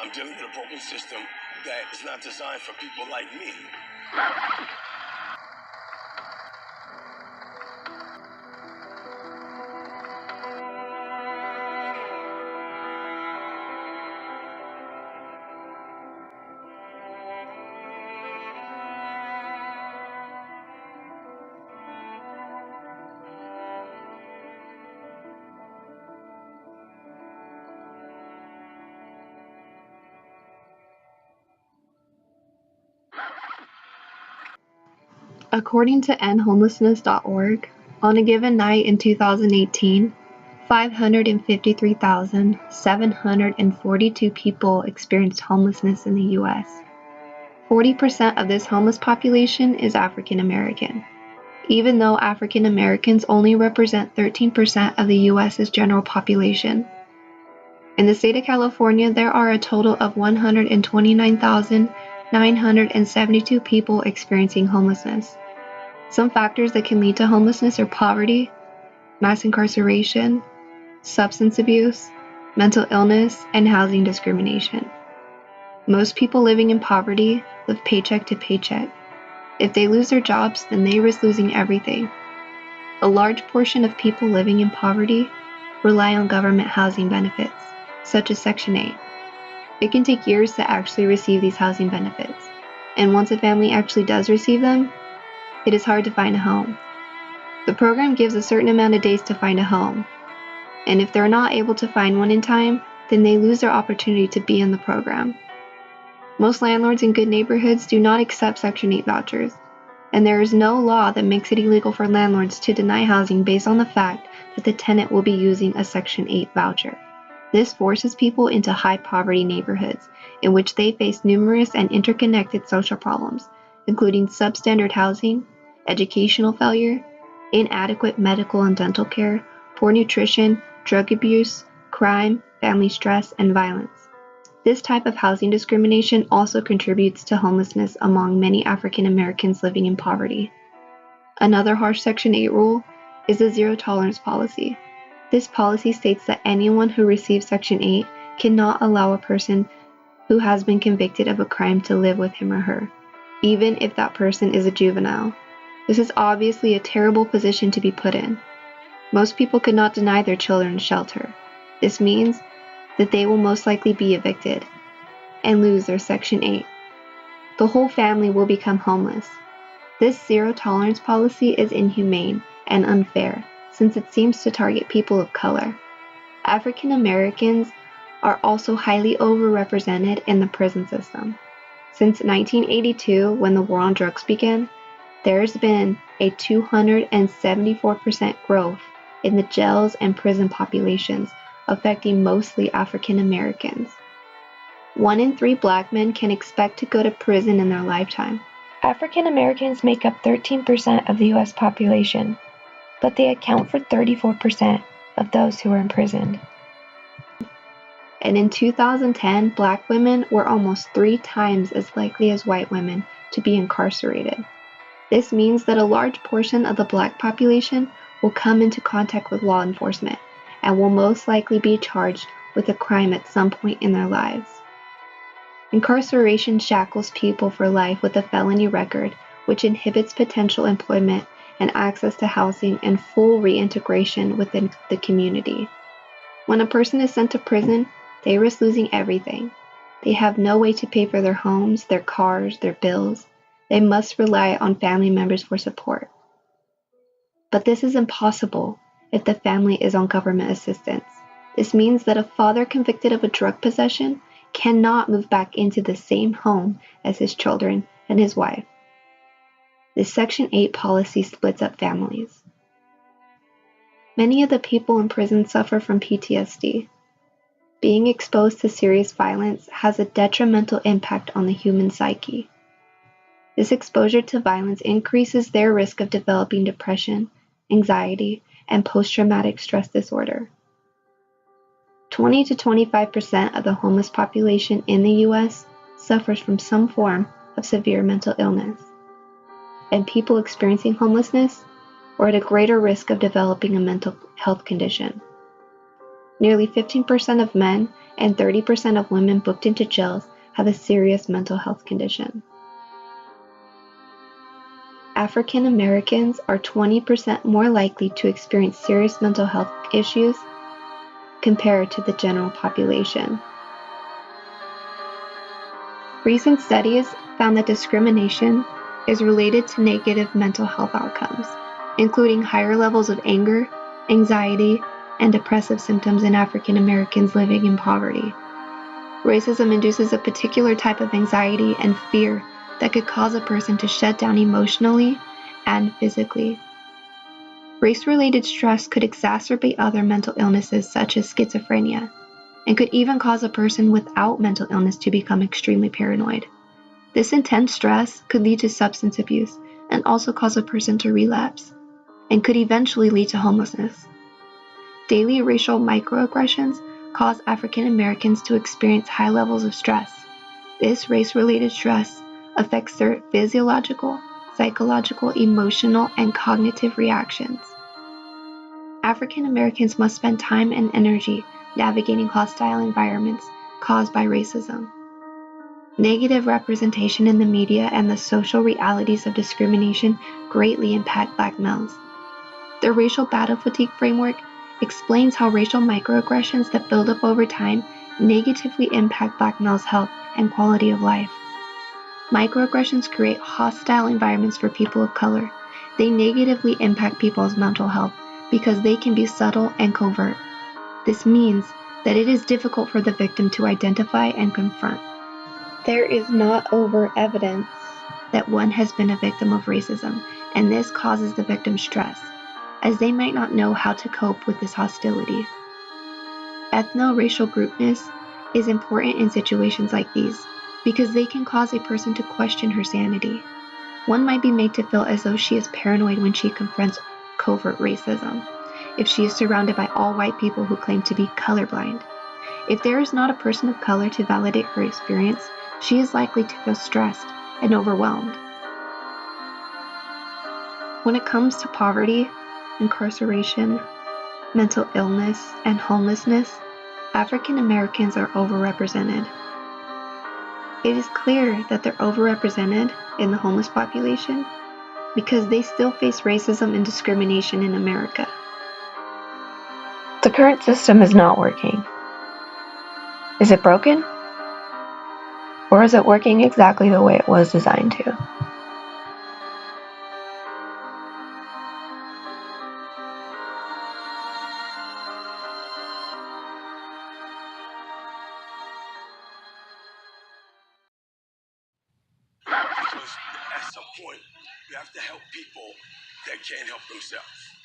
I'm dealing with a broken system that is not designed for people like me. According to endhomelessness.org, on a given night in 2018, 553,742 people experienced homelessness in the U.S. 40% of this homeless population is African American, even though African Americans only represent 13% of the U.S.'s general population. In the state of California, there are a total of 129,972 people experiencing homelessness. Some factors that can lead to homelessness are poverty, mass incarceration, substance abuse, mental illness, and housing discrimination. Most people living in poverty live paycheck to paycheck. If they lose their jobs, then they risk losing everything. A large portion of people living in poverty rely on government housing benefits, such as Section 8. It can take years to actually receive these housing benefits, and once a family actually does receive them, it is hard to find a home. The program gives a certain amount of days to find a home, and if they're not able to find one in time, then they lose their opportunity to be in the program. Most landlords in good neighborhoods do not accept Section 8 vouchers, and there is no law that makes it illegal for landlords to deny housing based on the fact that the tenant will be using a Section 8 voucher. This forces people into high-poverty neighborhoods, in which they face numerous and interconnected social problems, including substandard housing, educational failure, inadequate medical and dental care, poor nutrition, drug abuse, crime, family stress, and violence. This type of housing discrimination also contributes to homelessness among many African Americans living in poverty. Another harsh Section 8 rule is the zero tolerance policy. This policy states that anyone who receives Section 8 cannot allow a person who has been convicted of a crime to live with him or her, even if that person is a juvenile. This is obviously a terrible position to be put in. Most people could not deny their children shelter. This means that they will most likely be evicted and lose their Section 8. The whole family will become homeless. This zero tolerance policy is inhumane and unfair, since it seems to target people of color. African Americans are also highly overrepresented in the prison system. Since 1982, when the war on drugs began, there's been a 274% growth in the jails and prison populations, affecting mostly African Americans. 1 in 3 Black men can expect to go to prison in their lifetime. African Americans make up 13% of the U.S. population, but they account for 34% of those who are imprisoned. And in 2010, Black women were almost 3 times as likely as white women to be incarcerated. This means that a large portion of the Black population will come into contact with law enforcement and will most likely be charged with a crime at some point in their lives. Incarceration shackles people for life with a felony record, which inhibits potential employment and access to housing and full reintegration within the community. When a person is sent to prison, they risk losing everything. They have no way to pay for their homes, their cars, their bills. They must rely on family members for support. But this is impossible if the family is on government assistance. This means that a father convicted of a drug possession cannot move back into the same home as his children and his wife. This Section 8 policy splits up families. Many of the people in prison suffer from PTSD. Being exposed to serious violence has a detrimental impact on the human psyche. This exposure to violence increases their risk of developing depression, anxiety, and post-traumatic stress disorder. 20 to 25% of the homeless population in the U.S. suffers from some form of severe mental illness, and people experiencing homelessness are at a greater risk of developing a mental health condition. Nearly 15% of men and 30% of women booked into jails have a serious mental health condition. African Americans are 20% more likely to experience serious mental health issues compared to the general population. Recent studies found that discrimination is related to negative mental health outcomes, including higher levels of anger, anxiety, and depressive symptoms in African Americans living in poverty. Racism induces a particular type of anxiety and fear that could cause a person to shut down emotionally and physically. Race-related stress could exacerbate other mental illnesses such as schizophrenia, and could even cause a person without mental illness to become extremely paranoid. This intense stress could lead to substance abuse and also cause a person to relapse, and could eventually lead to homelessness. Daily racial microaggressions cause African Americans to experience high levels of stress. This race-related stress affects their physiological, psychological, emotional, and cognitive reactions. African Americans must spend time and energy navigating hostile environments caused by racism. Negative representation in the media and the social realities of discrimination greatly impact Black males. The racial battle fatigue framework explains how racial microaggressions that build up over time negatively impact Black males' health and quality of life. Microaggressions create hostile environments for people of color. They negatively impact people's mental health because they can be subtle and covert. This means that it is difficult for the victim to identify and confront. There is not overt evidence that one has been a victim of racism, and this causes the victim stress, as they might not know how to cope with this hostility. Ethno-racial groupness is important in situations like these because they can cause a person to question her sanity. One might be made to feel as though she is paranoid when she confronts covert racism, if she is surrounded by all white people who claim to be colorblind. If there is not a person of color to validate her experience, she is likely to feel stressed and overwhelmed. When it comes to poverty, incarceration, mental illness, and homelessness, African Americans are overrepresented. It is clear that they're overrepresented in the homeless population because they still face racism and discrimination in America. The current system is not working. Is it broken? Or is it working exactly the way it was designed to? Because at some point, you have to help people that can't help themselves.